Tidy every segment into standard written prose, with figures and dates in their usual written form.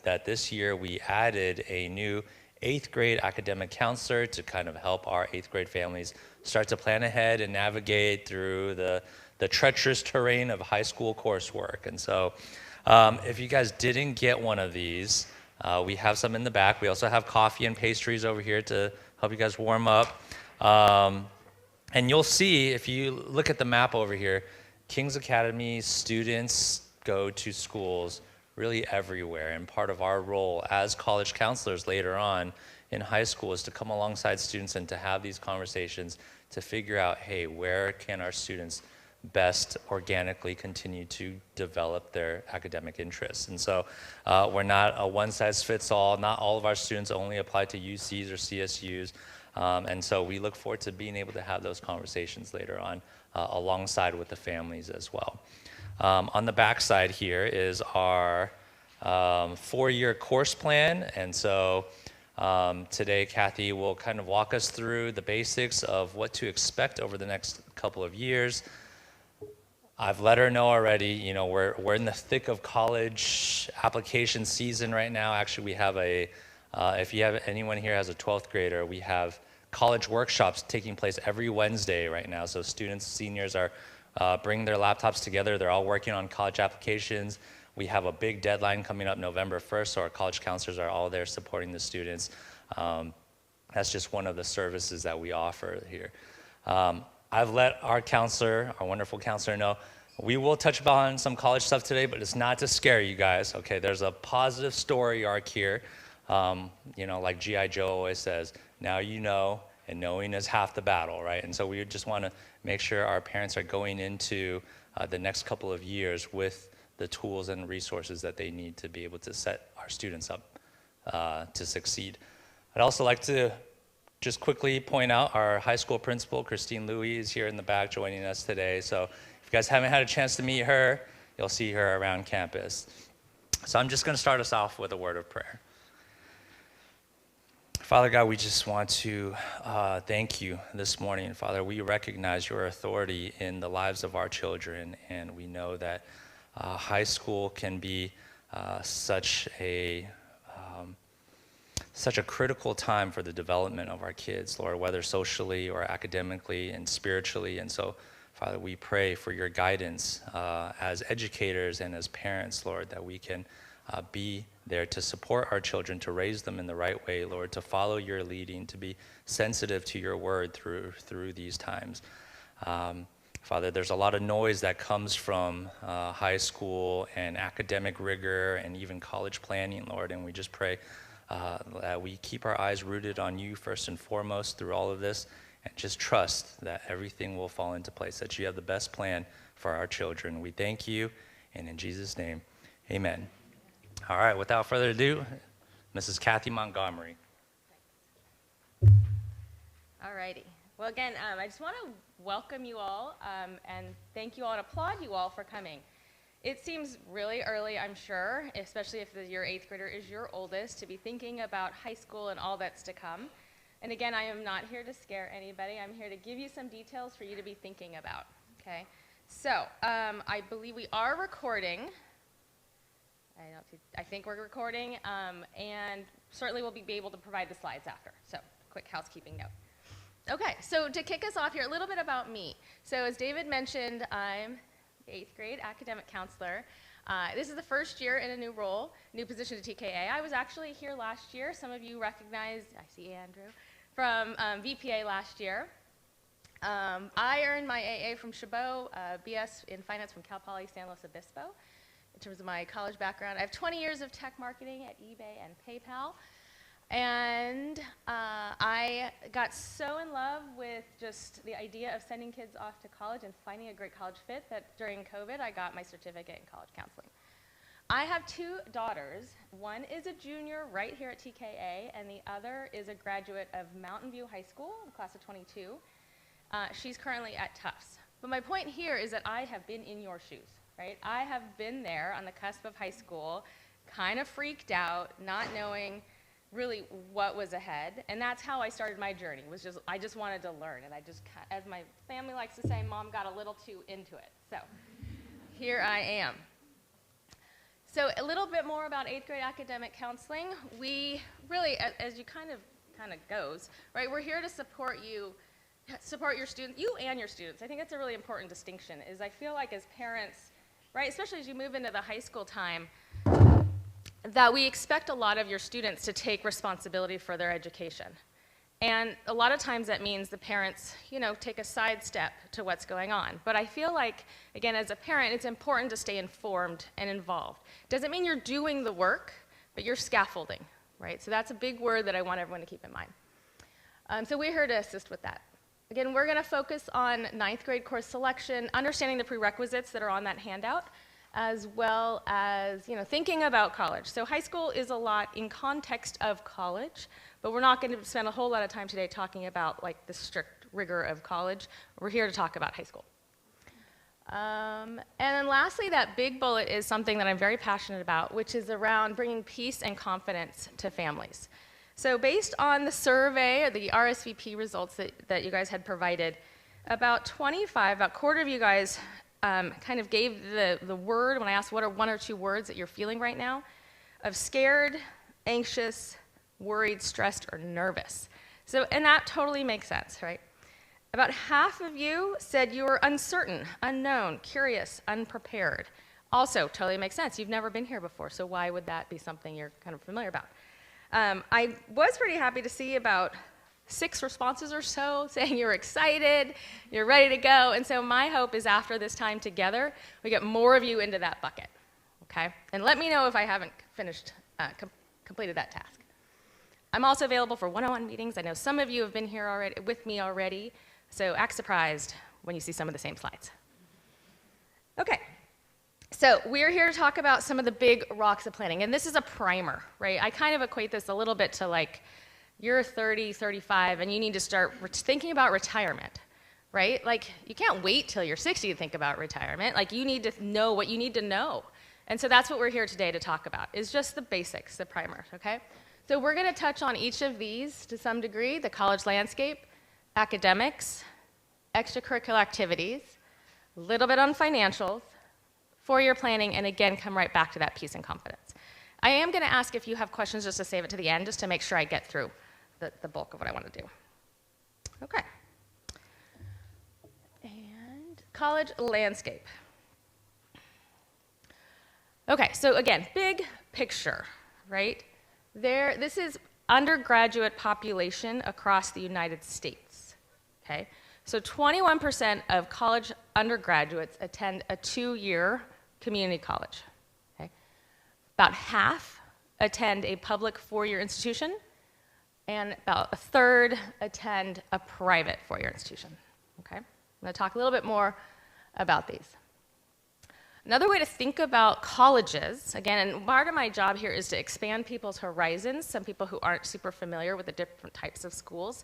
that this year we added a new 8th grade academic counselor to kind of help our 8th grade families start to plan ahead and navigate through the treacherous terrain of high school coursework. And so if you guys didn't get one of these, we have some in the back. We also have coffee and pastries over here to help you guys warm up. And you'll see, if you look at the map over here, King's Academy students go to schools really everywhere. And part of our role as college counselors later on in high school is to come alongside students and to have these conversations to figure out, hey, where can our students best organically continue to develop their academic interests. And so we're not a one-size-fits-all. Not all of our students only apply to UCs or CSUs. And so we look forward to being able to have those conversations later on alongside with the families as well. On the back side here is our 4-year course plan. And so today, Kathie will kind of walk us through the basics of what to expect over the next couple of years. I've let her know already, you know, we're in the thick of college application season right now. Actually, we have if you have anyone here has a 12th grader, we have college workshops taking place every Wednesday right now. So students, seniors are bringing their laptops together. They're all working on college applications. We have a big deadline coming up November 1st, so our college counselors are all there supporting the students. That's just one of the services that we offer here. I've let our counselor, our wonderful counselor, know we will touch upon some college stuff today, but it's not to scare you guys, okay? There's a positive story arc here. You know, like G.I. Joe always says, now you know, and knowing is half the battle, right? And so we just want to make sure our parents are going into the next couple of years with the tools and resources that they need to be able to set our students up to succeed. I'd also like to just quickly point out our high school principal, Christine Louie, is here in the back joining us today. So if you guys haven't had a chance to meet her, you'll see her around campus. So I'm just going to start us off with a word of prayer. Father God, we just want to thank you this morning. Father, we recognize your authority in the lives of our children, and we know that high school can be such a critical time for the development of our kids, Lord, whether socially or academically and spiritually. And so, Father, we pray for your guidance as educators and as parents, Lord, that we can be there to support our children, to raise them in the right way, Lord, to follow your leading, to be sensitive to your word through these times. Father, there's a lot of noise that comes from high school and academic rigor and even college planning, Lord, and we just pray that we keep our eyes rooted on you first and foremost through all of this, and just trust that everything will fall into place, that you have the best plan for our children. We thank you, and in Jesus' name, amen. All right, without further ado, Mrs. Kathie Montgomery. All righty. Well, again, I just want to welcome you all and thank you all and applaud you all for coming. It seems really early, I'm sure, especially if your 8th grader is your oldest, to be thinking about high school and all that's to come. And again, I am not here to scare anybody. I'm here to give you some details for you to be thinking about, okay? So, I believe we are recording. I think we're recording, and certainly we'll be able to provide the slides after. So, quick housekeeping note. Okay, so to kick us off here, a little bit about me. So as David mentioned, I'm 8th grade academic counselor. This is the first year in a new role, new position to TKA. I was actually here last year. Some of you recognize, I see Andrew, from VPA last year. I earned my AA from Chabot, BS in finance from Cal Poly San Luis Obispo. In terms of my college background, I have 20 years of tech marketing at eBay and PayPal. And I got so in love with just the idea of sending kids off to college and finding a great college fit that during COVID, I got my certificate in college counseling. I have 2 daughters. One is a junior right here at TKA, and the other is a graduate of Mountain View High School, class of 22. She's currently at Tufts. But my point here is that I have been in your shoes, right? I have been there on the cusp of high school, kind of freaked out, not knowing really what was ahead, and that's how I started my journey. I just wanted to learn, and I just, as my family likes to say, Mom got a little too into it. So here I am. So a little bit more about 8th grade academic counseling. We really, as you kind of goes, right, we're here to support you, support your students, you and your students. I think that's a really important distinction, is I feel like as parents, right, especially as you move into the high school time, that we expect a lot of your students to take responsibility for their education. And a lot of times that means the parents, take a sidestep to what's going on. But I feel like, again, as a parent, it's important to stay informed and involved. Doesn't mean you're doing the work, but you're scaffolding, right? So that's a big word that I want everyone to keep in mind. So we're here to assist with that. Again, we're going to focus on 9th grade course selection, understanding the prerequisites that are on that handout, as well as thinking about college. So high school is a lot in context of college, but we're not going to spend a whole lot of time today talking about like the strict rigor of college. We're here to talk about high school. And then lastly, that big bullet is something that I'm very passionate about, which is around bringing peace and confidence to families. So based on the survey, or the RSVP results that you guys had provided, about a quarter of you guys kind of gave the word, when I asked what are 1 or 2 words that you're feeling right now, of scared, anxious, worried, stressed, or nervous. So, and that totally makes sense, right? About half of you said you were uncertain, unknown, curious, unprepared. Also, totally makes sense. You've never been here before, so why would that be something you're kind of familiar about? I was pretty happy to see about 6 responses or so saying you're excited, you're ready to go, and so my hope is after this time together, we get more of you into that bucket, okay? And let me know if I haven't finished, completed that task. I'm also available for one-on-one meetings. I know some of you have been here already, with me already, so act surprised when you see some of the same slides. Okay, so we're here to talk about some of the big rocks of planning, and this is a primer, right? I kind of equate this a little bit to like, you're 30, 35, and you need to start thinking about retirement, right? Like, you can't wait till you're 60 to think about retirement. Like, you need to know what you need to know. And so that's what we're here today to talk about, is just the basics, the primer, okay? So we're going to touch on each of these to some degree: the college landscape, academics, extracurricular activities, a little bit on financials, four-year planning, and again, come right back to that peace and confidence. I am going to ask if you have questions just to save it to the end, just to make sure I get through the bulk of what I want to do. Okay. And college landscape. Okay, so again, big picture, right? This is undergraduate population across the United States, okay? So 21% of college undergraduates attend a 2-year community college, okay? About half attend a public 4-year institution, and about a third attend a private 4-year institution, okay? I'm gonna talk a little bit more about these. Another way to think about colleges, again, and part of my job here is to expand people's horizons, some people who aren't super familiar with the different types of schools.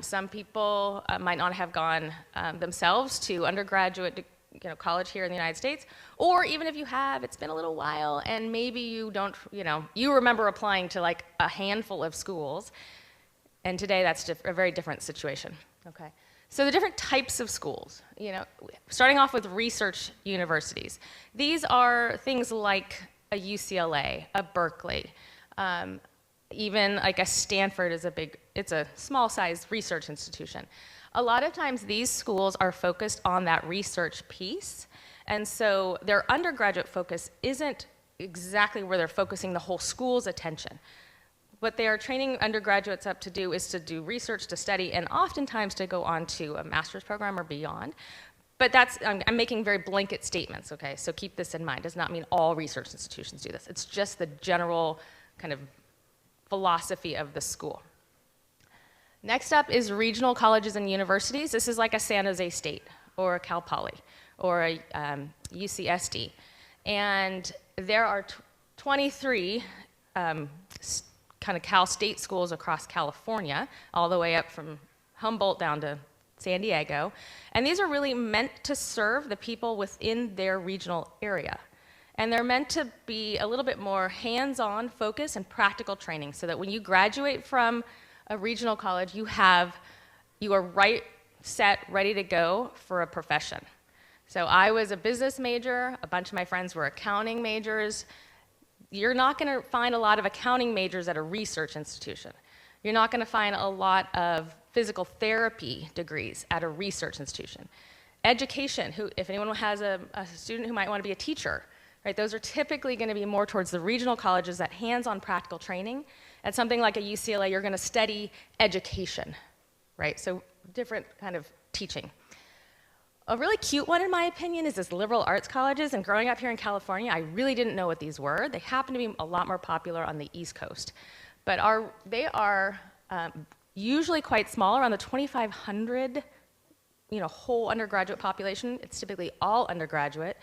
Some people might not have gone themselves to undergraduate college here in the United States, or even if you have, it's been a little while, and maybe you don't, you remember applying to like a handful of schools, and today that's a very different situation, okay? So the different types of schools, starting off with research universities. These are things like a UCLA, a Berkeley, even like a Stanford is it's a small-sized research institution. A lot of times these schools are focused on that research piece, and so their undergraduate focus isn't exactly where they're focusing the whole school's attention. What they are training undergraduates up to do is to do research, to study, and oftentimes to go on to a master's program or beyond. But I'm making very blanket statements, okay? So keep this in mind. It does not mean all research institutions do this. It's just the general kind of philosophy of the school. Next up is regional colleges and universities. This is like a San Jose State or a Cal Poly or a UCSD. And there are 23 kind of Cal State schools across California, all the way up from Humboldt down to San Diego. And these are really meant to serve the people within their regional area. And they're meant to be a little bit more hands-on focus and practical training, so that when you graduate from a regional college, you are set, ready to go for a profession. So I was a business major, a bunch of my friends were accounting majors, You're not going to find a lot of accounting majors at a research institution. You're not going to find a lot of physical therapy degrees at a research institution. Education, if anyone has a student who might want to be a teacher, right, those are typically going to be more towards the regional colleges, that hands-on practical training. At something like a UCLA, you're going to study education, right? So different kind of teaching. A really cute one, in my opinion, is this liberal arts colleges. And growing up here in California, I really didn't know what these were. They happen to be a lot more popular on the East Coast. But they are usually quite small, around the 2,500, whole undergraduate population. It's typically all undergraduate.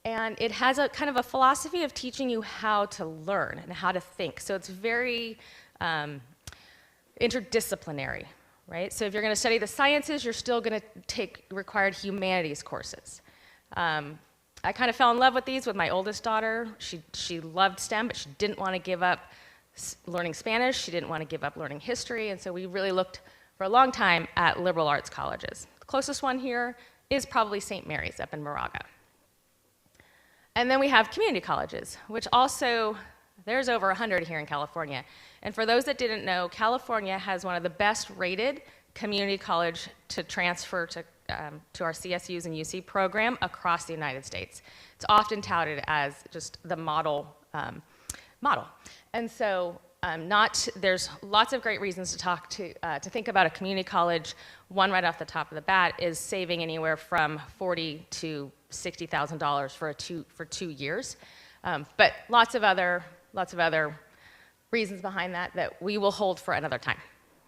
And it has a kind of a philosophy of teaching you how to learn and how to think. So it's very interdisciplinary. Right? So if you're going to study the sciences, you're still going to take required humanities courses. I kind of fell in love with these with my oldest daughter. She loved STEM, but she didn't want to give up learning Spanish. She didn't want to give up learning history. And so we really looked for a long time at liberal arts colleges. The closest one here is probably St. Mary's up in Moraga. And then we have community colleges, which also, there's over 100 here in California. And for those that didn't know, California has one of the best rated community college to transfer to our CSUs and UC program across the United States. It's often touted as just the model. And so there's lots of great reasons to think about a community college. One right off the top of the bat is saving anywhere from $40,000 to $60,000 for 2 years. But lots of other reasons behind that we will hold for another time.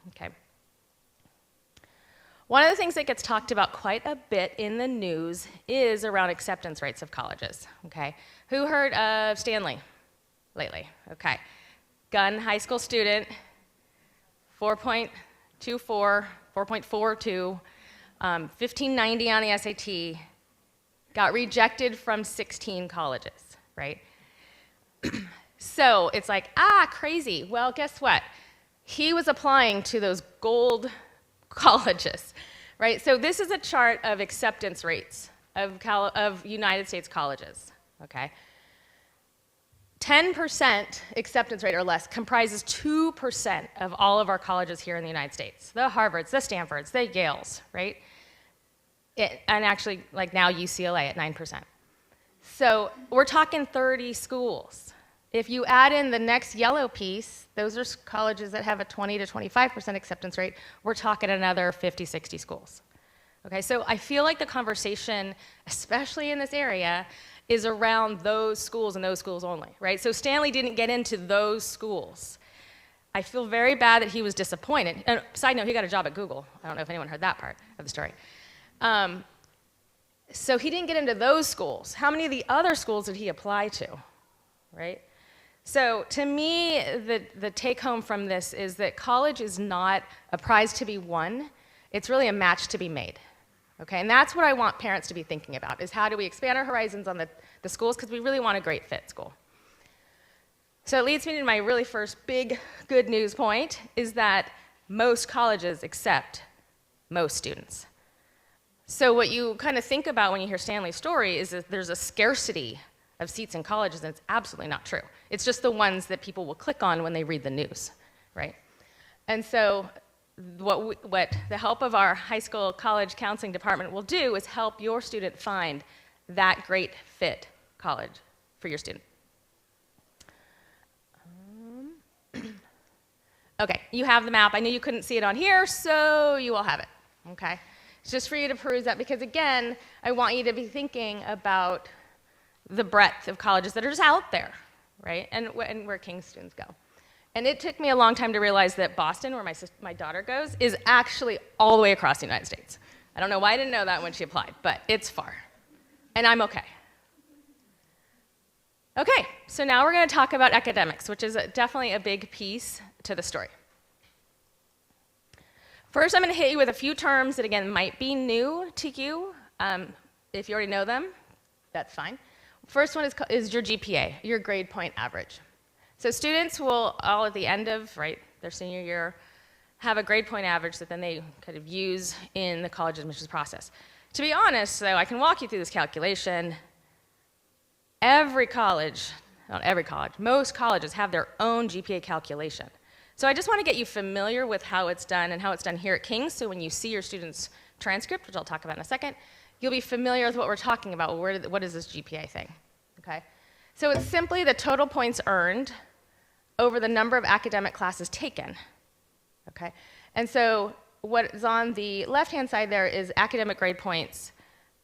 Okay. One of the things that gets talked about quite a bit in the news is around acceptance rates of colleges. Okay. Who heard of Stanley lately? Okay. Gun high school student, 4.24, 4.42, 1590 on the SAT, got rejected from 16 colleges, right? So it's like, crazy. Well, guess what? He was applying to those gold colleges, right? So this is a chart of acceptance rates of United States colleges, okay? 10% acceptance rate or less comprises 2% of all of our colleges here in the United States. The Harvards, the Stanfords, the Yales, right? And actually, like now UCLA at 9%. So we're talking 30 schools. If you add in the next yellow piece, those are colleges that have a 20 to 25% acceptance rate. We're talking another 50, 60 schools. Okay, so I feel like the conversation, especially in this area, is around those schools and those schools only, right? So Stanley didn't get into those schools. I feel very bad that he was disappointed. And side note, he got a job at Google. I don't know if anyone heard that part of the story. So he didn't get into those schools. How many of the other schools did he apply to, right? So to me, the take home from this is that college is not a prize to be won. It's really a match to be made. Okay, and that's what I want parents to be thinking about, is how do we expand our horizons on the schools, because we really want a great fit school. So it leads me to my really first big good news point, is that most colleges accept most students. So what you kind of think about when you hear Stanley's story is that there's a scarcity of seats in colleges, and it's absolutely not true. It's just the ones that people will click on when they read the news, right? And so what the help of our high school college counseling department will do is help your student find that great fit college for your student. Okay, you have the map. I knew you couldn't see it on here, so you will have it, okay? It's just for you to peruse that, because again, I want you to be thinking about the breadth of colleges that are just out there, right? And where King students go. And it took me a long time to realize that Boston, where my daughter goes, is actually all the way across the United States. I don't know why I didn't know that when she applied, but it's far. And I'm okay. Okay, so now we're going to talk about academics, which is definitely a big piece to the story. First, I'm going to hit you with a few terms that, again, might be new to you. If you already know them, that's fine. First one is your GPA, your grade point average. So students will all at the end of their senior year have a grade point average that then they kind of use in the college admissions process. To be honest, though, I can walk you through this calculation. Every college, not every college, most colleges have their own GPA calculation. So I just want to get you familiar with how it's done and how it's done here at King's, so when you see your student's transcript, which I'll talk about in a second, you'll be familiar with what we're talking about. What is this GPA thing? Okay? So it's simply the total points earned over the number of academic classes taken. Okay? And so what is on the left-hand side there is academic grade points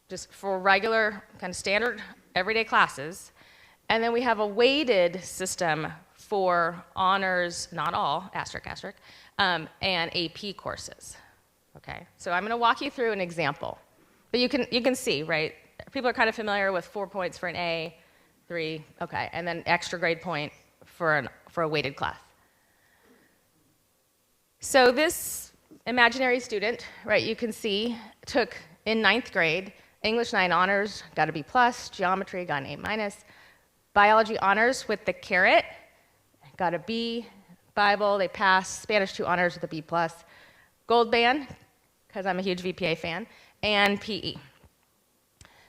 just for regular, kind of standard, everyday classes. And then we have a weighted system for honors, not all, asterisk, asterisk, and AP courses. Okay? So I'm going to walk you through an example. But you can see, right? People are kind of familiar with 4 points for an A, 3, okay, and then extra grade point for a weighted class. So this imaginary student, right, you can see, took in 9th grade, English 9 honors, got a B+, geometry, got an A-, biology honors with the caret, got a B, Bible, they passed, Spanish 2 honors with a B+, gold band, because I'm a huge VPA fan, and PE.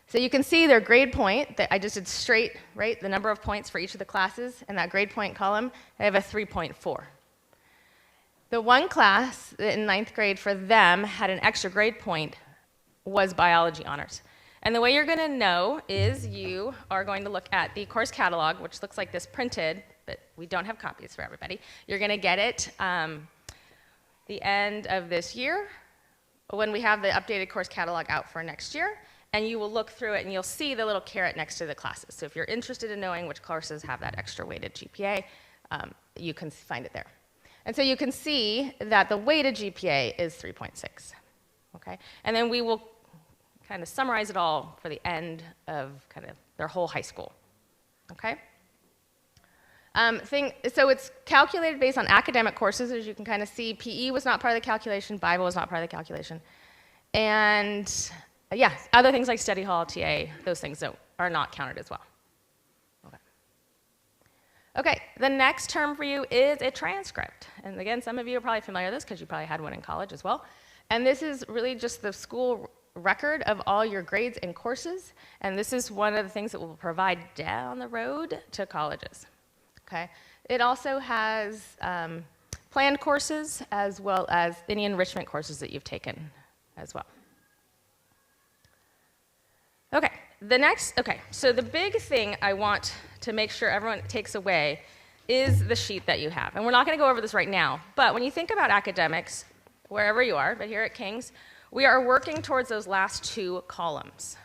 So you can see their grade point, that I just did straight, right, the number of points for each of the classes, and that grade point column, I have a 3.4. The one class in 9th grade for them had an extra grade point was biology honors. And the way you're going to know is you are going to look at the course catalog, which looks like this printed, but we don't have copies for everybody. You're going to get it the end of this year when we have the updated course catalog out for next year. And you will look through it and you'll see the little caret next to the classes. So if you're interested in knowing which courses have that extra weighted GPA, you can find it there. And so you can see that the weighted GPA is 3.6. Okay? And then we will kind of summarize it all for the end of kind of their whole high school. Okay? So it's calculated based on academic courses, as you can kind of see. PE was not part of the calculation. Bible was not part of the calculation. And yeah, other things like study hall, TA, those things are not counted as well. Okay, the next term for you is a transcript. And again, some of you are probably familiar with this because you probably had one in college as well. And this is really just the school record of all your grades and courses. And this is one of the things that we'll provide down the road to colleges. Okay? It also has planned courses as well as any enrichment courses that you've taken as well. Okay, so the big thing I want to make sure everyone takes away is the sheet that you have. And we're not going to go over this right now, but when you think about academics, wherever you are, but here at King's, we are working towards those last 2 columns,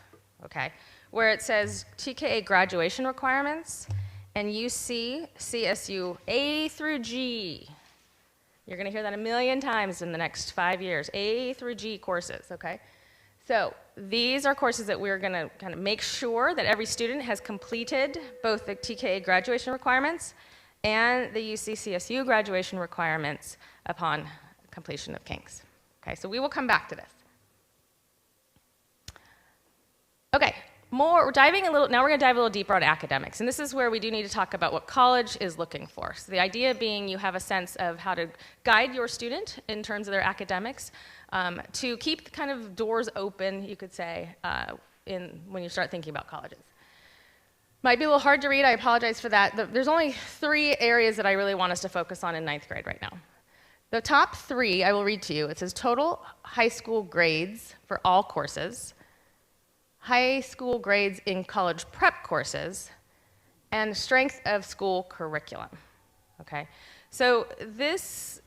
okay, where it says TKA graduation requirements and UC, CSU, A through G. You're going to hear that a million times in the next 5 years, A through G courses, okay? So these are courses that we're going to kind of make sure that every student has completed both the TKA graduation requirements and the UC-CSU graduation requirements upon completion of King's. Okay, so we will come back to this. Okay, now we're going to dive a little deeper on academics, and this is where we do need to talk about what college is looking for. So the idea being you have a sense of how to guide your student in terms of their academics, to keep kind of doors open, you could say, when you start thinking about colleges. Might be a little hard to read, I apologize for that. There's only 3 areas that I really want us to focus on in 9th grade right now. The top 3 I will read to you. It says total high school grades for all courses, high school grades in college prep courses, and strength of school curriculum. Okay? So this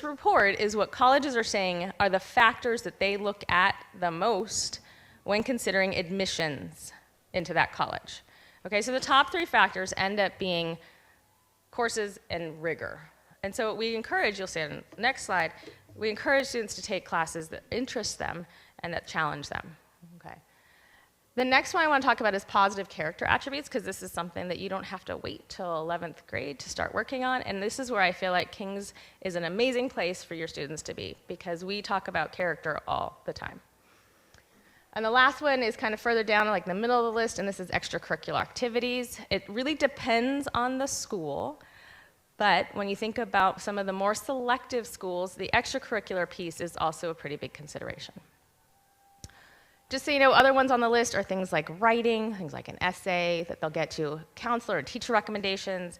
report is what colleges are saying are the factors that they look at the most when considering admissions into that college. Okay, so the top 3 factors end up being courses and rigor. And so we encourage, you'll see on the next slide, we encourage students to take classes that interest them and that challenge them. Okay. The next one I want to talk about is positive character attributes, because this is something that you don't have to wait till 11th grade to start working on. And this is where I feel like King's is an amazing place for your students to be, because we talk about character all the time. And the last one is kind of further down, like in the middle of the list, and this is extracurricular activities. It really depends on the school, but when you think about some of the more selective schools, the extracurricular piece is also a pretty big consideration. Just so you know, other ones on the list are things like writing, things like an essay that they'll get to counselor and teacher recommendations.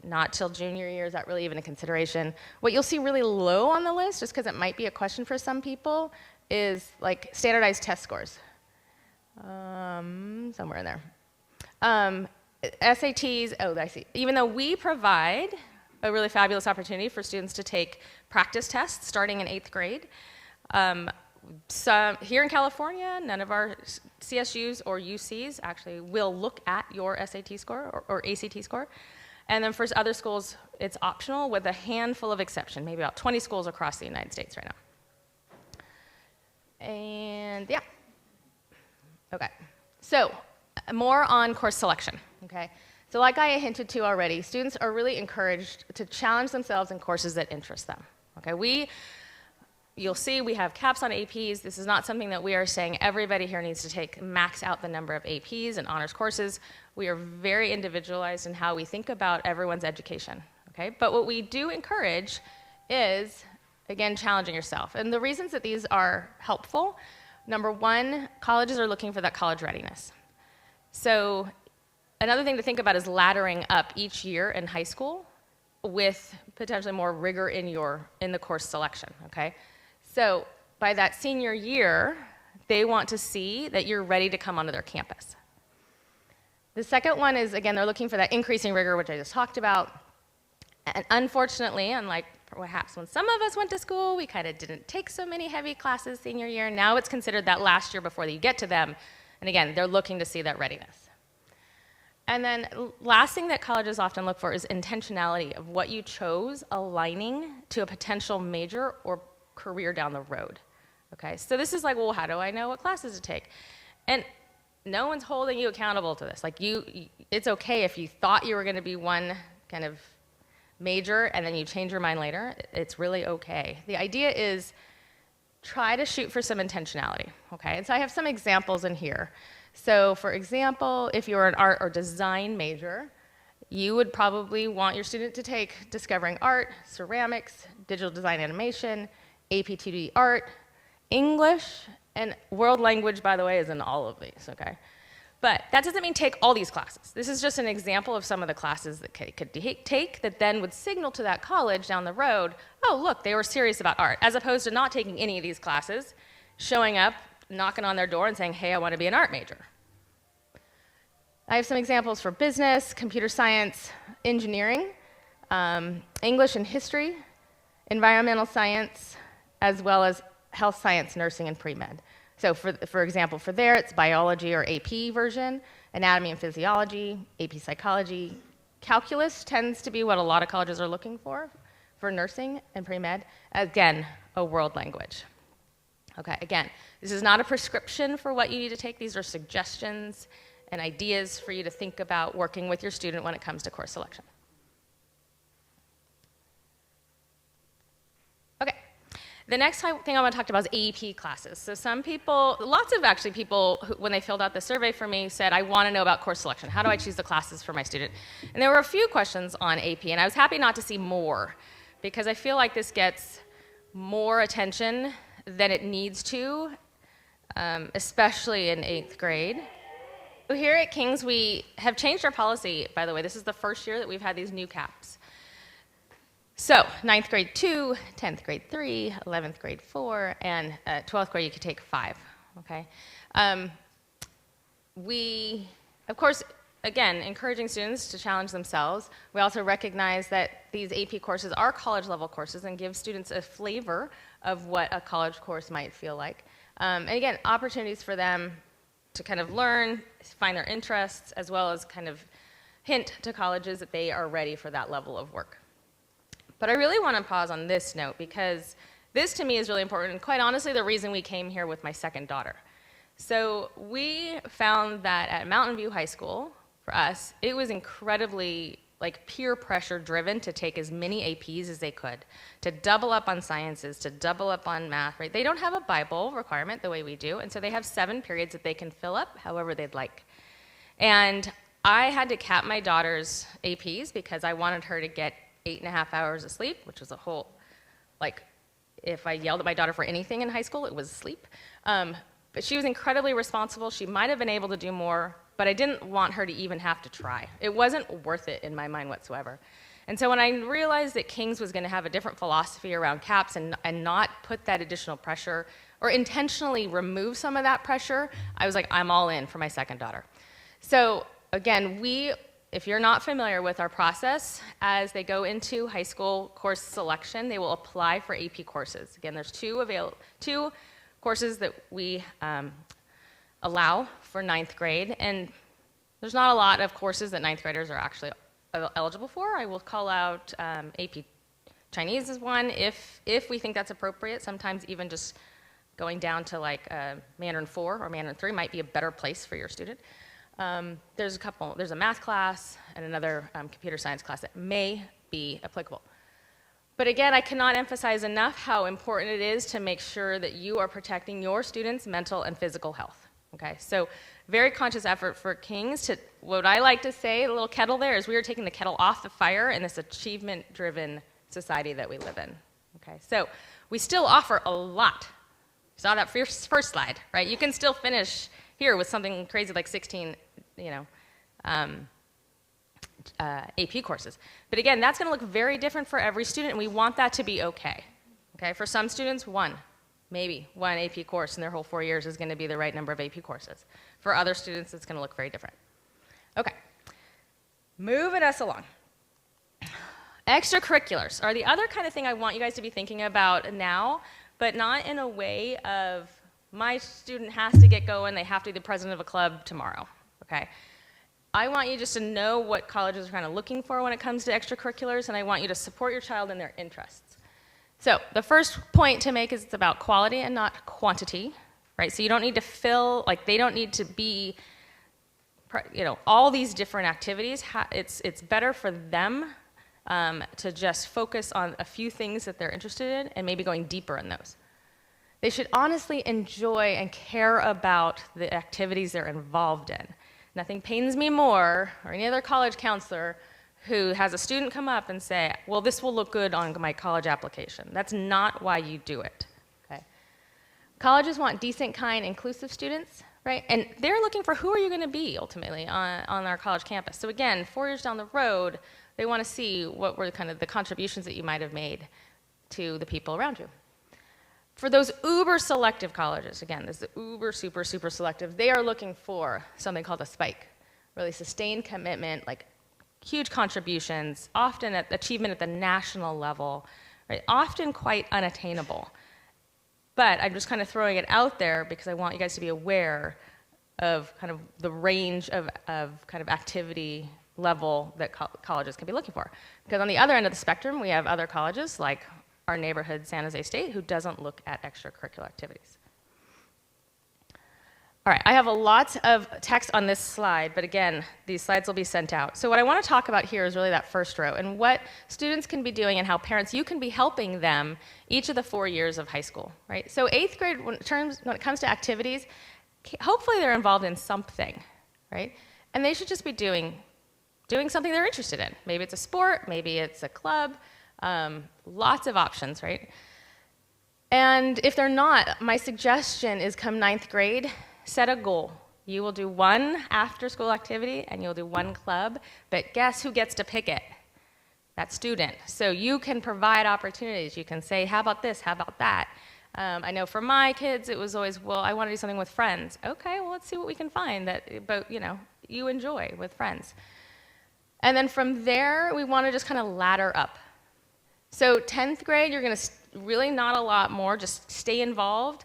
Not till junior year is that really even a consideration. What you'll see really low on the list, just because it might be a question for some people, is like standardized test scores. Somewhere in there. SATs, oh, I see. Even though we provide a really fabulous opportunity for students to take practice tests starting in 8th grade, so here in California, none of our CSUs or UCs actually will look at your SAT score or ACT score. And then for other schools, it's optional with a handful of exceptions, maybe about 20 schools across the United States right now. And yeah. Okay. So more on course selection. Okay. So like I hinted to already, students are really encouraged to challenge themselves in courses that interest them. Okay. You'll see we have caps on APs. This is not something that we are saying everybody here needs to take, max out the number of APs and honors courses. We are very individualized in how we think about everyone's education, okay? But what we do encourage is, again, challenging yourself. And the reasons that these are helpful, number one, colleges are looking for that college readiness. So another thing to think about is laddering up each year in high school with potentially more rigor in the course selection, okay? So by that senior year, they want to see that you're ready to come onto their campus. The second one is, again, they're looking for that increasing rigor, which I just talked about. And unfortunately, unlike perhaps when some of us went to school, we kind of didn't take so many heavy classes senior year. Now it's considered that last year before you get to them. And again, they're looking to see that readiness. And then last thing that colleges often look for is intentionality of what you chose aligning to a potential major or career down the road. Okay, so this is like, well, how do I know what classes to take? And no one's holding you accountable to this. Like it's okay if you thought you were going to be one kind of major and then you change your mind later. It's really okay. The idea is try to shoot for some intentionality. Okay, and so I have some examples in here. So for example, if you're an art or design major, you would probably want your student to take Discovering Art, Ceramics, Digital Design Animation, AP2D Art, English, and world language, by the way, is in all of these, okay? But that doesn't mean take all these classes. This is just an example of some of the classes that they could take that then would signal to that college down the road, oh, look, they were serious about art, as opposed to not taking any of these classes, showing up, knocking on their door and saying, hey, I want to be an art major. I have some examples for business, computer science, engineering, English and history, environmental science, as well as health science, nursing, and pre-med. So for example, for there, it's biology or AP version, anatomy and physiology, AP psychology. Calculus tends to be what a lot of colleges are looking for nursing and pre-med. Again, a world language. Okay, again, this is not a prescription for what you need to take. These are suggestions and ideas for you to think about working with your student when it comes to course selection. Okay, the next thing I want to talk about is AEP classes. So some people, lots of actually people, when they filled out the survey for me, said, I want to know about course selection. How do I choose the classes for my student? And there were a few questions on AP, and I was happy not to see more, because I feel like this gets more attention than it needs to, especially in 8th grade. Here at King's, we have changed our policy, by the way. This is the first year that we've had these new caps. So 9th grade 2, 10th grade 3, 11th grade 4, and 12th grade you could take 5, okay? We, of course, again, encouraging students to challenge themselves. We also recognize that these AP courses are college-level courses and give students a flavor of what a college course might feel like. And again, opportunities for them to kind of learn, find their interests, as well as kind of hint to colleges that they are ready for that level of work. But I really want to pause on this note, because this to me is really important, and quite honestly the reason we came here with my second daughter. So we found that at Mountain View High School, for us, it was incredibly like peer pressure driven to take as many APs as they could, to double up on sciences, to double up on math, right? They don't have a Bible requirement the way we do, and so they have 7 periods that they can fill up however they'd like. And I had to cap my daughter's APs because I wanted her to get 8.5 hours of sleep, which was a whole, like, if I yelled at my daughter for anything in high school, it was sleep. But she was incredibly responsible. She might have been able to do more, but I didn't want her to even have to try. It wasn't worth it in my mind whatsoever. And so when I realized that King's was going to have a different philosophy around CAPS and not put that additional pressure or intentionally remove some of that pressure, I was like, I'm all in for my second daughter. So again, if you're not familiar with our process, as they go into high school course selection, they will apply for AP courses. Again, there's two courses that we allow for ninth grade, and there's not a lot of courses that ninth graders are actually eligible for. I will call out AP Chinese is one, if we think that's appropriate. Sometimes even just going down to like Mandarin 4 or Mandarin 3 might be a better place for your student. There's a math class and another computer science class that may be applicable. But again, I cannot emphasize enough how important it is to make sure that you are protecting your students' mental and physical health. Okay, so very conscious effort for King's to, what I like to say, the little kettle there, is we are taking the kettle off the fire in this achievement-driven society that we live in. Okay, so we still offer a lot. You saw that first slide, right? You can still finish here with something crazy like 16, AP courses. But again, that's going to look very different for every student, and we want that to be okay. Okay, for some students, maybe one AP course in their whole 4 years is going to be the right number of AP courses. For other students, it's going to look very different. Okay, moving us along. Extracurriculars are the other kind of thing I want you guys to be thinking about now, but not in a way of my student has to get going, they have to be the president of a club tomorrow, okay? I want you just to know what colleges are kind of looking for when it comes to extracurriculars, and I want you to support your child in their interests. So the first point to make is it's about quality and not quantity, right? So you don't need to they don't need to be, all these different activities. It's better for them to just focus on a few things that they're interested in and maybe going deeper in those. They should honestly enjoy and care about the activities they're involved in. Nothing pains me more, or any other college counselor, who has a student come up and say, well, this will look good on my college application. That's not why you do it, okay? Colleges want decent, kind, inclusive students, right? And they're looking for who are you going to be, ultimately, on our college campus. So again, 4 years down the road, they want to see what were kind of the contributions that you might have made to the people around you. For those uber selective colleges, again, this is uber, super, super selective, they are looking for something called a spike, really sustained commitment, like huge contributions, often at achievement at the national level, right? Often quite unattainable. But I'm just kind of throwing it out there because I want you guys to be aware of kind of the range of kind of activity level that colleges can be looking for. Because on the other end of the spectrum, we have other colleges like our neighborhood San Jose State who doesn't look at extracurricular activities. All right, I have a lot of text on this slide, but again, these slides will be sent out. So what I want to talk about here is really that first row and what students can be doing and how parents, you can be helping them each of the 4 years of high school, right? So 8th grade, when it comes to activities, hopefully they're involved in something, right? And they should just be doing something they're interested in. Maybe it's a sport, maybe it's a club, lots of options, right? And if they're not, my suggestion is come 9th grade, set a goal. You will do one after-school activity and you'll do one club, but guess who gets to pick it? That student. So you can provide opportunities. You can say, how about this, how about that? I know for my kids, it was always, well, I want to do something with friends. Okay, well, let's see what we can find that, but you enjoy with friends. And then from there, we want to just kind of ladder up. So 10th grade, you're going to really not a lot more, just stay involved.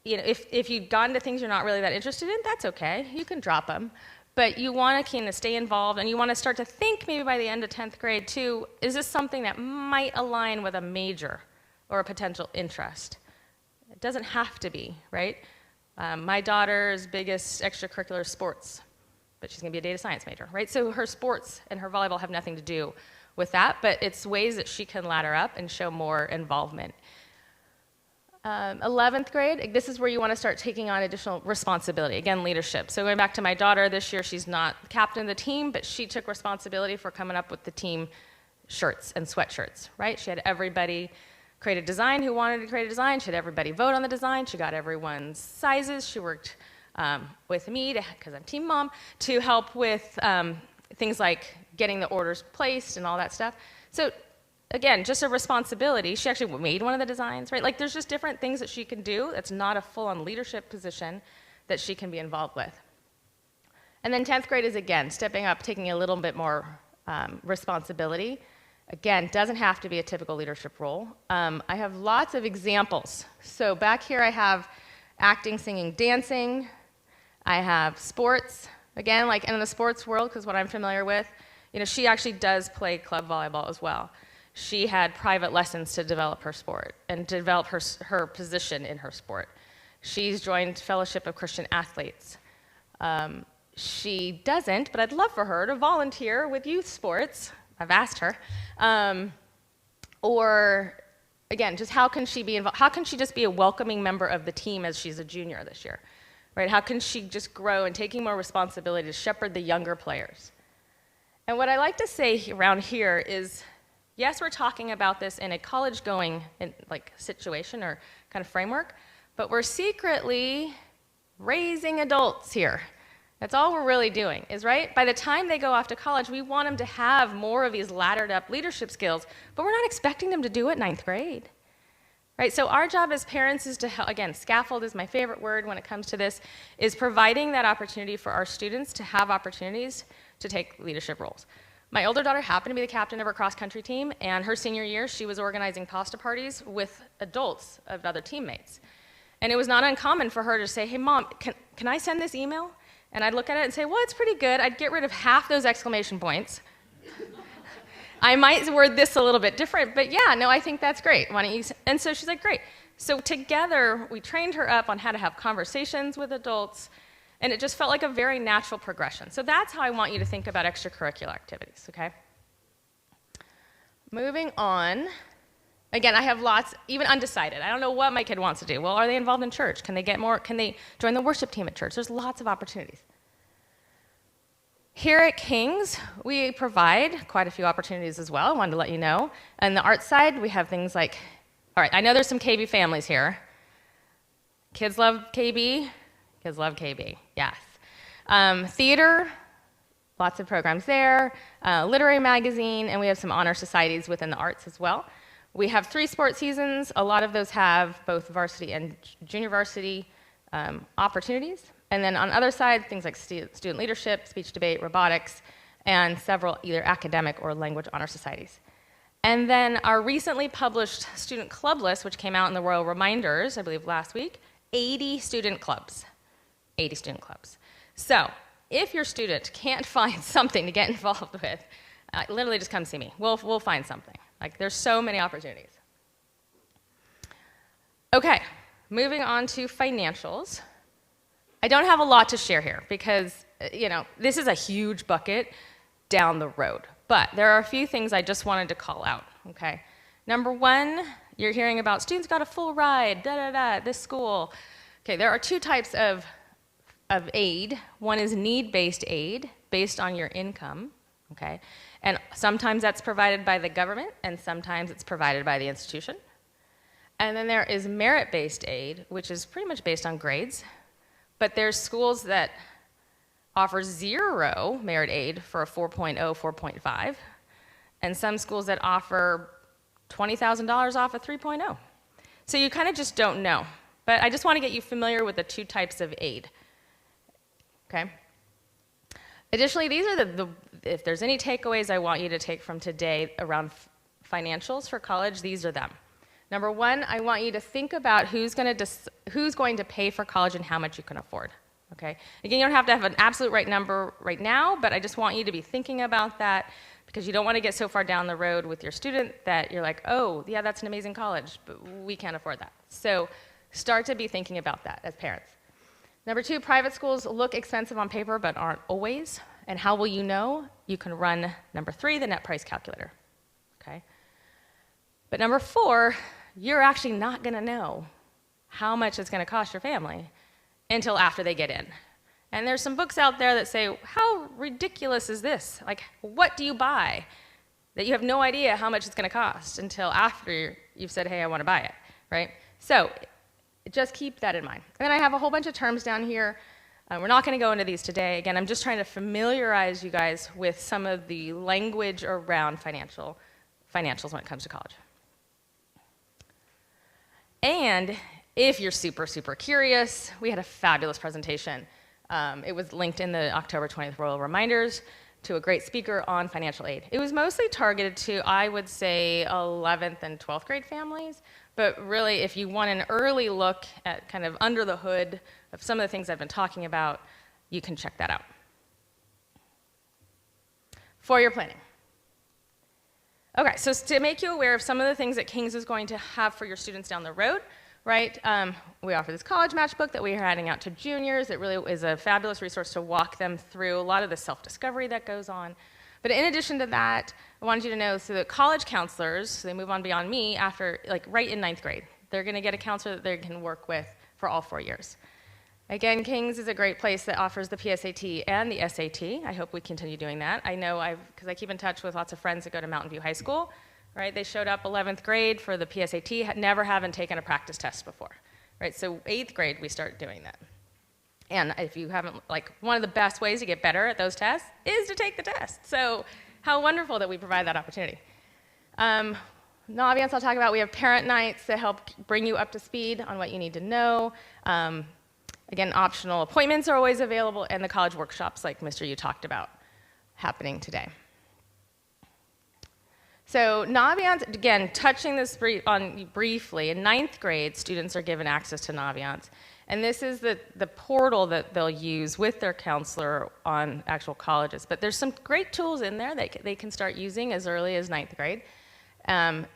If you've gotten to things you're not really that interested in, that's okay. You can drop them. But you want to kind of stay involved, and you want to start to think maybe by the end of 10th grade, too, is this something that might align with a major or a potential interest? It doesn't have to be, right? My daughter's biggest extracurricular is sports, but she's going to be a data science major, right? So her sports and her volleyball have nothing to do with that, but it's ways that she can ladder up and show more involvement. 11th grade, this is where you want to start taking on additional responsibility. Again, leadership. So going back to my daughter, this year she's not captain of the team, but she took responsibility for coming up with the team shirts and sweatshirts, right? She had everybody create a design, who wanted to create a design. She had everybody vote on the design. She got everyone's sizes. She worked with me, because I'm team mom, to help with things like getting the orders placed and all that stuff. So again, just a responsibility. She actually made one of the designs, right? Like there's just different things that she can do that's not a full-on leadership position that she can be involved with. And then 10th grade is, again, stepping up, taking a little bit more responsibility. Again, doesn't have to be a typical leadership role. I have lots of examples. So back here I have acting, singing, dancing. I have sports. Again, like in the sports world, because what I'm familiar with, she actually does play club volleyball as well. She had private lessons to develop her sport and develop her position in her sport. She's joined Fellowship of Christian Athletes. She doesn't, but I'd love for her to volunteer with youth sports. I've asked her. Or, again, just how can she be involved? How can she just be a welcoming member of the team as she's a junior this year? Right? How can she just grow and taking more responsibility to shepherd the younger players? And what I like to say around here is, yes, we're talking about this in a college-going situation or kind of framework, but we're secretly raising adults here. That's all we're really doing, is right? By the time they go off to college, we want them to have more of these laddered-up leadership skills, but we're not expecting them to do it in 9th grade. Right? So our job as parents is to help, again, scaffold is my favorite word when it comes to this, is providing that opportunity for our students to have opportunities to take leadership roles. My older daughter happened to be the captain of her cross-country team, and her senior year, she was organizing pasta parties with adults of other teammates. And it was not uncommon for her to say, hey, Mom, can I send this email? And I'd look at it and say, well, it's pretty good. I'd get rid of half those exclamation points. I might word this a little bit different, but yeah, no, I think that's great. Why don't you? And so she's like, great. So together, we trained her up on how to have conversations with adults, and it just felt like a very natural progression. So that's how I want you to think about extracurricular activities, okay? Moving on. Again, I have lots, even undecided. I don't know what my kid wants to do. Well, are they involved in church? Can they get more? Can they join the worship team at church? There's lots of opportunities. Here at King's, we provide quite a few opportunities as well. I wanted to let you know. On the art side, we have things like, all right, I know there's some KB families here. Kids love KB. Kids love KB, yes. Theater, lots of programs there. Literary magazine, and we have some honor societies within the arts as well. We have 3 sports seasons. A lot of those have both varsity and junior varsity opportunities. And then on the other side, things like student leadership, speech debate, robotics, and several either academic or language honor societies. And then our recently published student club list, which came out in the Royal Reminders, I believe last week, 80 student clubs. 80 student clubs. So if your student can't find something to get involved with, literally just come see me. We'll find something. Like, there's so many opportunities. Okay, moving on to financials. I don't have a lot to share here because, this is a huge bucket down the road. But there are a few things I just wanted to call out, okay? Number one, you're hearing about students got a full ride, this school. Okay, there are 2 types of aid. One is need-based aid, based on your income, okay? And sometimes that's provided by the government, and sometimes it's provided by the institution. And then there is merit-based aid, which is pretty much based on grades. But there's schools that offer 0 merit aid for a 4.0, 4.5, and some schools that offer $20,000 off a 3.0. So you kind of just don't know. But I just want to get you familiar with the 2 types of aid. Okay? Additionally, these are if there's any takeaways I want you to take from today around financials for college, these are them. Number 1, I want you to think about who's going to pay for college and how much you can afford. Okay? Again, you don't have to have an absolute right number right now, but I just want you to be thinking about that because you don't want to get so far down the road with your student that you're like, oh, yeah, that's an amazing college, but we can't afford that. So start to be thinking about that as parents. Number 2, private schools look expensive on paper but aren't always. And how will you know? You can run, number 3, the net price calculator. Okay? But number 4, you're actually not going to know how much it's going to cost your family until after they get in. And there's some books out there that say, how ridiculous is this? Like, what do you buy? that you have no idea how much it's going to cost until after you've said, hey, I want to buy it, right? So just keep that in mind. And then I have a whole bunch of terms down here. We're not going to go into these today. Again, I'm just trying to familiarize you guys with some of the language around financials when it comes to college. And if you're super, super curious, we had a fabulous presentation. It was linked in the October 20th Royal Reminders to a great speaker on financial aid. It was mostly targeted to, I would say, 11th and 12th grade families. But really, if you want an early look at kind of under the hood of some of the things I've been talking about, you can check that out. Four-year planning. Okay, so to make you aware of some of the things that King's is going to have for your students down the road, right? We offer this college matchbook that we are handing out to juniors. It really is a fabulous resource to walk them through a lot of the self-discovery that goes on. But in addition to that, I wanted you to know, so that college counselors, they move on beyond me after, like right in 9th grade. They're going to get a counselor that they can work with for all 4 years. Again, King's is a great place that offers the PSAT and the SAT. I hope we continue doing that. I know because I keep in touch with lots of friends that go to Mountain View High School, right? They showed up 11th grade for the PSAT, never having taken a practice test before, right? So 8th grade, we start doing that. And if you haven't, like, one of the best ways to get better at those tests is to take the test. So how wonderful that we provide that opportunity. Naviance I'll talk about. We have parent nights that help bring you up to speed on what you need to know. Again, optional appointments are always available, and the college workshops, like Mr. Yu talked about, happening today. So Naviance, again, touching this briefly, in 9th grade, students are given access to Naviance. And this is the portal that they'll use with their counselor on actual colleges. But there's some great tools in there that they can start using as early as 9th grade.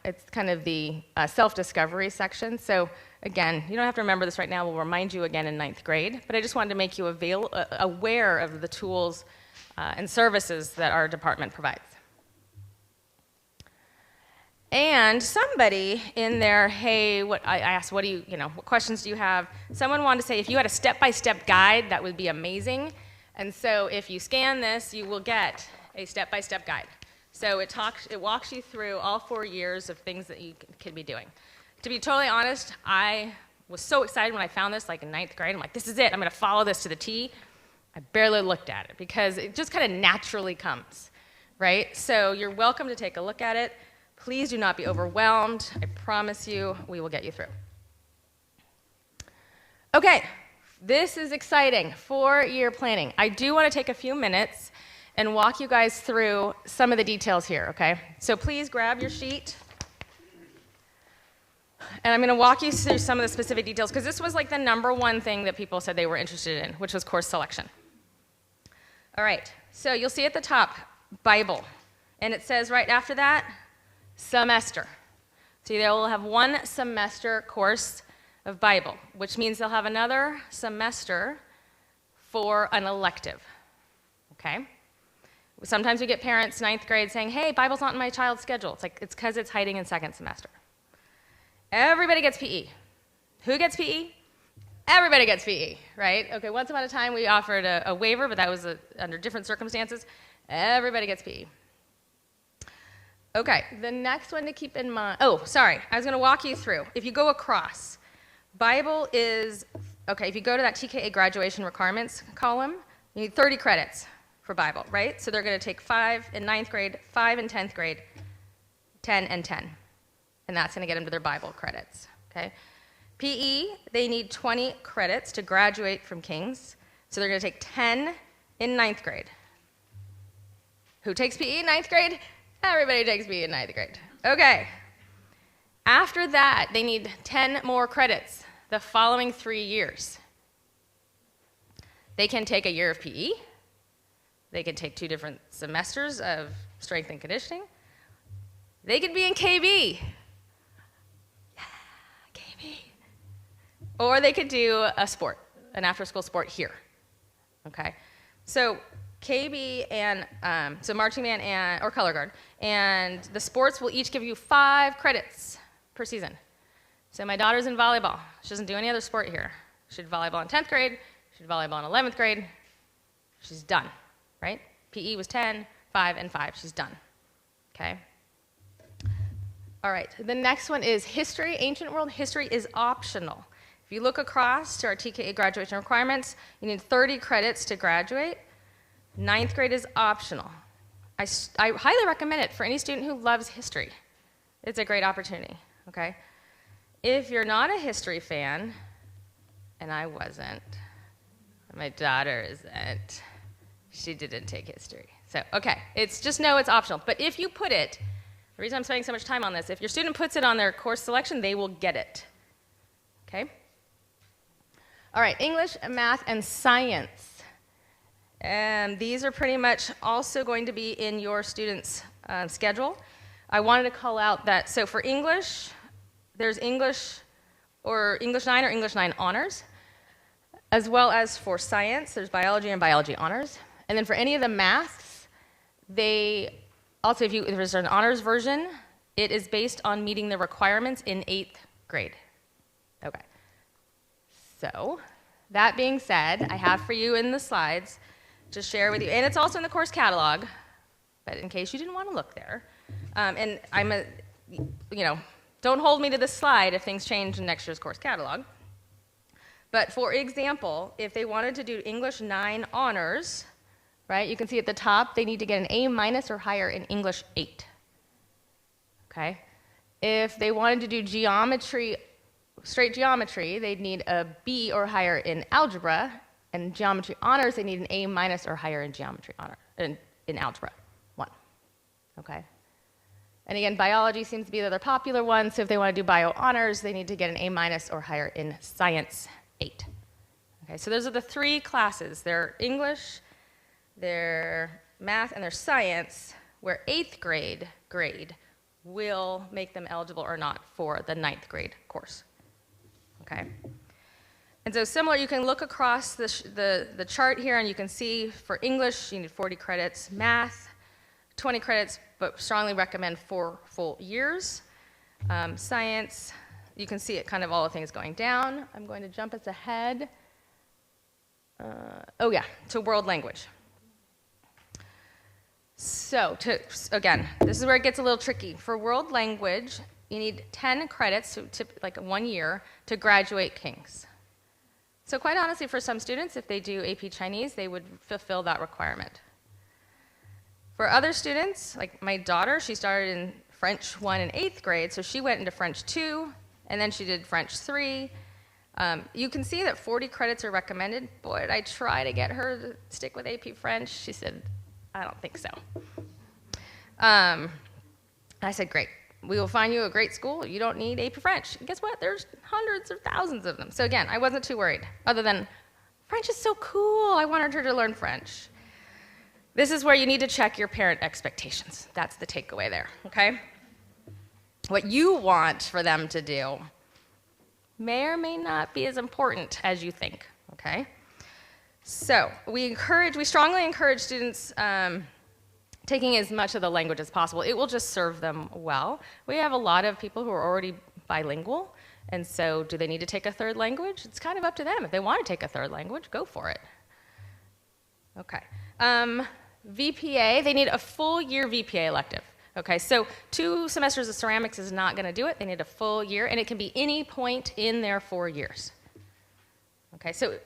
It's kind of the self-discovery section. So again, you don't have to remember this right now. We'll remind you again in 9th grade. But I just wanted to make you aware of the tools and services that our department provides. And somebody in there, hey, I asked, what questions do you have? Someone wanted to say, if you had a step-by-step guide, that would be amazing. And so if you scan this, you will get a step-by-step guide. So it walks you through all 4 years of things that you can be doing. To be totally honest, I was so excited when I found this, like in 9th grade. I'm like, this is it. I'm going to follow this to the T. I barely looked at it because it just kind of naturally comes, right? So you're welcome to take a look at it. Please do not be overwhelmed. I promise you, we will get you through. Okay, this is exciting. 4-year planning. I do want to take a few minutes and walk you guys through some of the details here, okay? So please grab your sheet. And I'm going to walk you through some of the specific details, because this was like the #1 thing that people said they were interested in, which was course selection. All right, so you'll see at the top, Bible. And it says right after that, semester. So they will have 1 semester course of Bible, which means they'll have another semester for an elective, okay? Sometimes we get parents, 9th grade, saying, hey, Bible's not in my child's schedule. It's because it's hiding in 2nd semester. Everybody gets PE. Who gets PE? Everybody gets PE, right? Okay, once upon a time we offered a waiver, but that was under different circumstances. Everybody gets PE. Okay, the next one to keep in mind, I was going to walk you through. If you go across, Bible is, okay, if you go to that TKA graduation requirements column, you need 30 credits for Bible, right? So they're going to take 5 in 9th grade, 5 in 10th grade, 10 and 10. And that's going to get them to their Bible credits, okay? PE, they need 20 credits to graduate from King's. So they're going to take 10 in 9th grade. Who takes PE in 9th grade? Everybody takes PE in 9th grade. Okay. After that, they need 10 more credits the following 3 years. They can take a year of PE. They can take 2 different semesters of strength and conditioning. They could be in KB. Yeah, KB. Or they could do a sport, an after-school sport here. Okay? So KB and, so marching band or color guard, and the sports will each give you 5 credits per season. So my daughter's in volleyball. She doesn't do any other sport here. She did volleyball in 10th grade. She did volleyball in 11th grade. She's done, right? PE was 10, 5, and 5. She's done. okay? All right, the next one is history. Ancient world history is optional. If you look across to our TKA graduation requirements, you need 30 credits to graduate. 9th grade is optional. I highly recommend it for any student who loves history. It's a great opportunity, okay? If you're not a history fan, and I wasn't, my daughter isn't, she didn't take history. So, okay, just know it's optional. But if you put it, the reason I'm spending so much time on this, if your student puts it on their course selection, they will get it, okay? All right, English, math, and science. And these are pretty much also going to be in your student's schedule. I wanted to call out that, so for English, there's English or English 9 or English 9 honors, as well as for science, there's biology and biology honors. And then for any of the maths, they also, if there's an honors version, it is based on meeting the requirements in 8th grade. Okay. So, that being said, I have for you in the slides to share with you, and it's also in the course catalog, but in case you didn't want to look there, and don't hold me to this slide if things change in next year's course catalog. But for example, if they wanted to do English 9 honors, right, you can see at the top they need to get an A- or higher in English 8. Okay? If they wanted to do geometry, straight geometry, they'd need a B or higher in algebra, and geometry honors, they need an A- or higher in geometry honor, in algebra 1. Okay? And again, biology seems to be the other popular one, so if they want to do bio honors, they need to get an A- or higher in science 8. Okay, so those are the 3 classes. They're English, their math, and their science, where 8th grade will make them eligible or not for the 9th grade course. Okay? And so similar, you can look across the chart here, and you can see for English, you need 40 credits, math, 20 credits, but strongly recommend 4 full years. Science, you can see it kind of all the things going down. I'm going to jump us ahead. To world language. So, again, this is where it gets a little tricky. For world language, you need 10 credits, so like 1 year, to graduate King's. So quite honestly, for some students, if they do AP Chinese, they would fulfill that requirement. For other students, like my daughter, she started in French 1 in 8th grade, so she went into French 2, and then she did French 3. You can see that 40 credits are recommended. Boy, did I try to get her to stick with AP French. She said, I don't think so. I said, great. We will find you a great school. You don't need AP French. And guess what? There's hundreds of thousands of them. So again, I wasn't too worried, other than French is so cool. I wanted her to learn French. This is where you need to check your parent expectations. That's the takeaway there, okay? What you want for them to do may or may not be as important as you think, okay? So we strongly encourage students taking as much of the language as possible. It will just serve them well. We have a lot of people who are already bilingual, and so do they need to take a 3rd language? It's kind of up to them. If they want to take a 3rd language, go for it. Okay. VPA, they need a full year VPA elective. Okay, so 2 semesters of ceramics is not going to do it. They need a full year, and it can be any point in their 4 years. Okay, so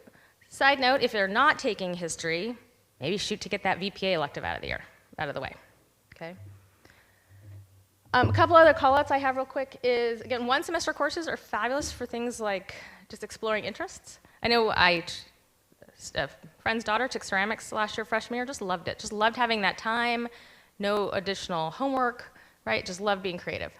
side note, if they're not taking history, maybe shoot to get that VPA elective out of the way. Okay. A couple other call-outs I have real quick is, again, 1 semester courses are fabulous for things like just exploring interests. I know a friend's daughter took ceramics last year, freshman year, just loved it. Just loved having that time, no additional homework, right? Just love being creative.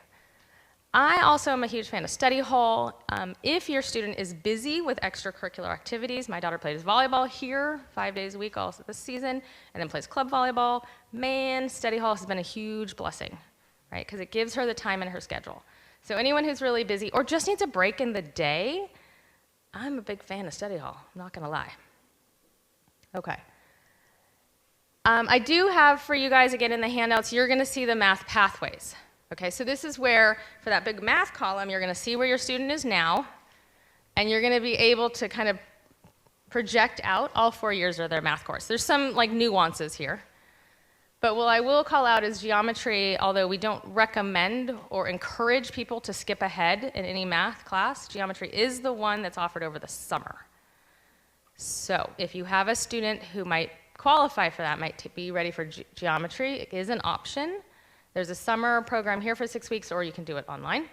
I also am a huge fan of study hall. If your student is busy with extracurricular activities, my daughter plays volleyball here 5 days a week also this season, and then plays club volleyball. Man, study hall has been a huge blessing, right? Because it gives her the time in her schedule. So anyone who's really busy or just needs a break in the day, I'm a big fan of study hall, I'm not gonna lie. Okay. I do have for you guys, again, in the handouts, you're gonna see the math pathways. Okay, so this is where, for that big math column, you're going to see where your student is now, and you're going to be able to kind of project out all 4 years of their math course. There's some like nuances here. But what I will call out is geometry, although we don't recommend or encourage people to skip ahead in any math class, geometry is the one that's offered over the summer. So if you have a student who might qualify for that, might be ready for geometry, it is an option. There's a summer program here for 6 weeks, or you can do it online.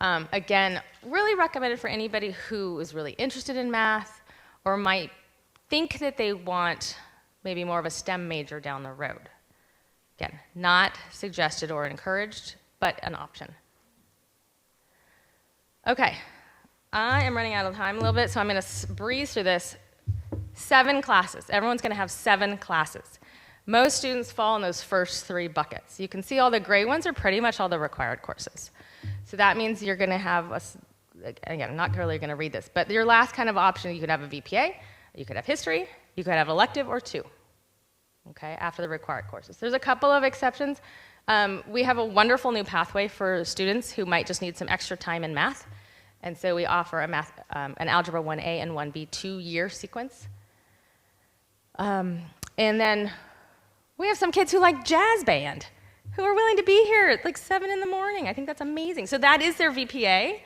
Again, really recommended for anybody who is really interested in math or might think that they want maybe more of a STEM major down the road. Again, not suggested or encouraged, but an option. Okay, I am running out of time a little bit, so I'm going to breeze through this. 7 classes. Everyone's going to have 7 classes. Most students fall in those first 3 buckets. You can see all the gray ones are pretty much all the required courses. So that means you're going to have, again, I'm not really going to read this, but your last kind of option, you could have a VPA, you could have history, you could have elective or 2, okay, after the required courses. There's a couple of exceptions. We have a wonderful new pathway for students who might just need some extra time in math. And so we offer a math, an Algebra 1A and 1B 2-year sequence. And then we have some kids who like jazz band, who are willing to be here at like 7 in the morning. I think that's amazing. So that is their VPA,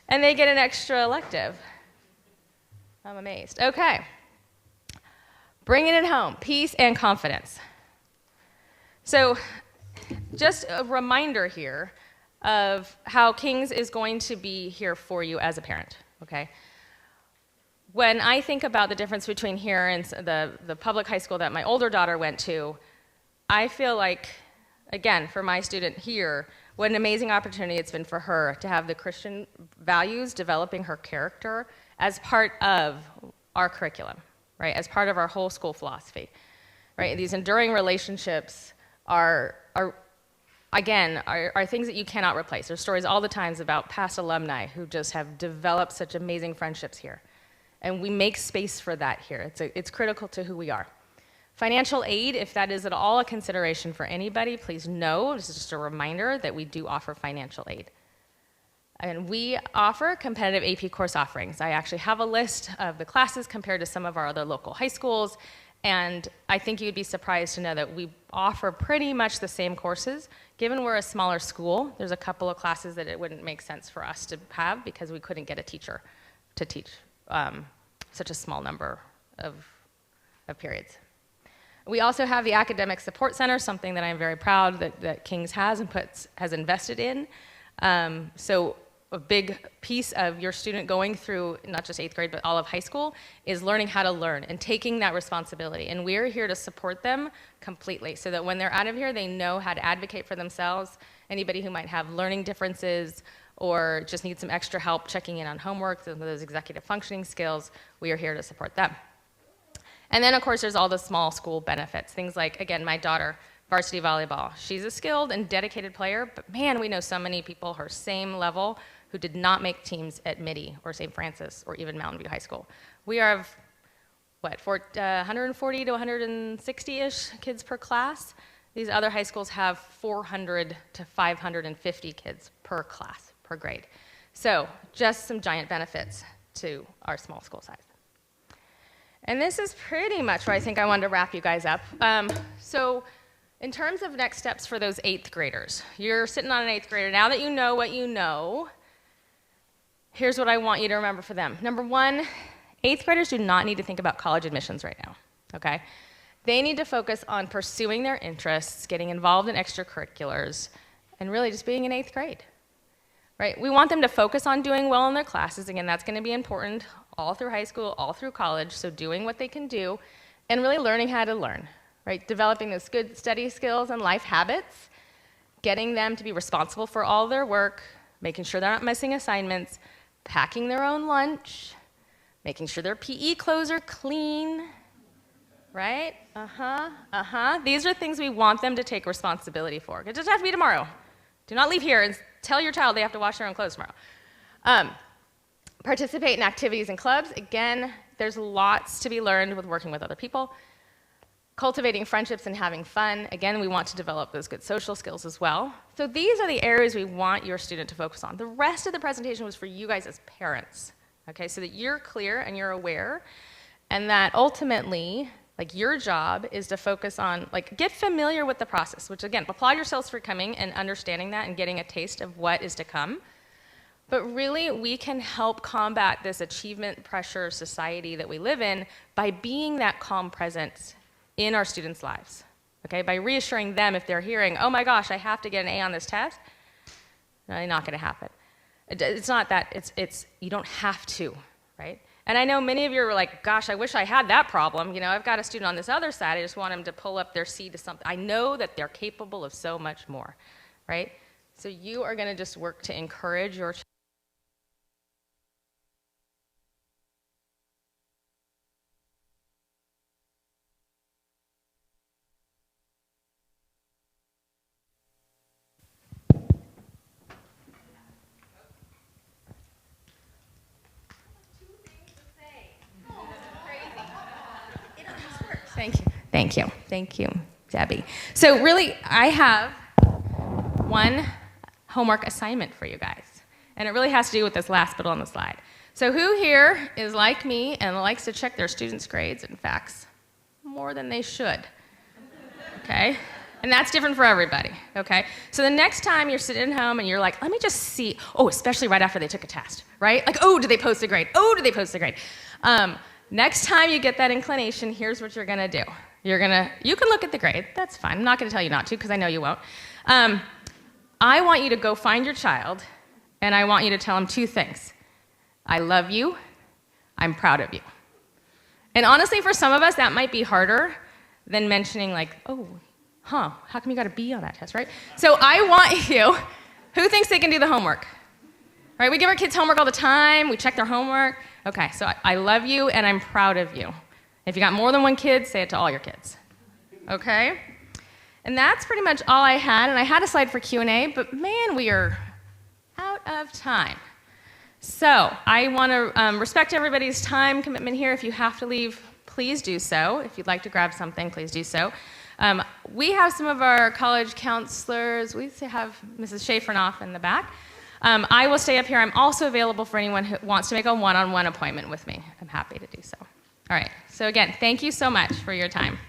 and they get an extra elective. I'm amazed. Okay. Bringing it home, peace and confidence. So just a reminder here of how King's is going to be here for you as a parent, okay? When I think about the difference between here and the public high school that my older daughter went to, I feel like, again, for my student here, what an amazing opportunity it's been for her to have the Christian values developing her character as part of our curriculum, right? As part of our whole school philosophy, right? These enduring relationships are things that you cannot replace. There's stories all the times about past alumni who just have developed such amazing friendships here. And we make space for that here. It's critical to who we are. Financial aid, if that is at all a consideration for anybody, please know, this is just a reminder that we do offer financial aid. And we offer competitive AP course offerings. I actually have a list of the classes compared to some of our other local high schools, and I think you'd be surprised to know that we offer pretty much the same courses. Given we're a smaller school, there's a couple of classes that it wouldn't make sense for us to have because we couldn't get a teacher to teach such a small number of periods. We also have the Academic Support Center, something that I'm very proud that King's has and has invested in. So a big piece of your student going through not just 8th grade, but all of high school is learning how to learn and taking that responsibility. And we're here to support them completely so that when they're out of here, they know how to advocate for themselves. Anybody who might have learning differences or just need some extra help checking in on homework, those executive functioning skills, we are here to support them. And then, of course, there's all the small school benefits. Things like, again, my daughter, varsity volleyball. She's a skilled and dedicated player, but man, we know so many people her same level who did not make teams at Midi or St. Francis or even Mountain View High School. We have, 140 to 160-ish kids per class. These other high schools have 400 to 550 kids per class, per grade. So just some giant benefits to our small school size. And this is pretty much where I think I wanted to wrap you guys up. So in terms of next steps for those 8th graders, you're sitting on an 8th grader. Now that you know what you know, here's what I want you to remember for them. Number 1, 8th graders do not need to think about college admissions right now, okay? They need to focus on pursuing their interests, getting involved in extracurriculars, and really just being in 8th grade, right? We want them to focus on doing well in their classes. Again, that's going to be important all through high school, all through college, so doing what they can do, and really learning how to learn, right? Developing those good study skills and life habits, getting them to be responsible for all their work, making sure they're not missing assignments, packing their own lunch, making sure their PE clothes are clean, right? These are things we want them to take responsibility for. It doesn't have to be tomorrow. Do not leave here and tell your child they have to wash their own clothes tomorrow. Participate in activities and clubs. Again, there's lots to be learned with working with other people. Cultivating friendships and having fun. Again, we want to develop those good social skills as well. So these are the areas we want your student to focus on. The rest of the presentation was for you guys as parents, okay, so that you're clear and you're aware, and that ultimately Like, your job is to focus on, like, get familiar with the process, which, again, applaud yourselves for coming and understanding that and getting a taste of what is to come. But really, we can help combat this achievement pressure society that we live in by being that calm presence in our students' lives, okay? By reassuring them if they're hearing, oh my gosh, I have to get an A on this test, no, not gonna happen. It's not that, it's you don't have to, right? And I know many of you are like, gosh, I wish I had that problem. You know, I've got a student on this other side, I just want them to pull up their C to something. I know that they're capable of so much more, right? So you are gonna just work to encourage your child. Thank you, Debbie. So really, I have one homework assignment for you guys, and it really has to do with this last bit on the slide. So who here is like me and likes to check their students' grades and facts more than they should? Okay? And that's different for everybody, okay? So the next time you're sitting at home and you're like, let me just see, especially right after they took a test, right? Like, did they post a grade? Did they post a grade? Next time you get that inclination, here's what you're gonna do. You can look at the grade, that's fine. I'm not gonna tell you not to, because I know you won't. I want you to go find your child, and I want you to tell them two things. I love you, I'm proud of you. And honestly, for some of us, that might be harder than mentioning like, how come you got a B on that test, right? So I want you, who thinks they can do the homework? Right, we give our kids homework all the time, we check their homework. Okay, so I love you and I'm proud of you. If you got more than one kid, say it to all your kids, okay? And that's pretty much all I had, and I had a slide for Q&A, but man, we are out of time. So I want to respect everybody's time commitment here. If you have to leave, please do so. If you'd like to grab something, please do so. We have some of our college counselors. We have Mrs. Schafernoff in the back. I will stay up here. I'm also available for anyone who wants to make a one-on-one appointment with me. I'm happy to do so. All right, so again, thank you so much for your time.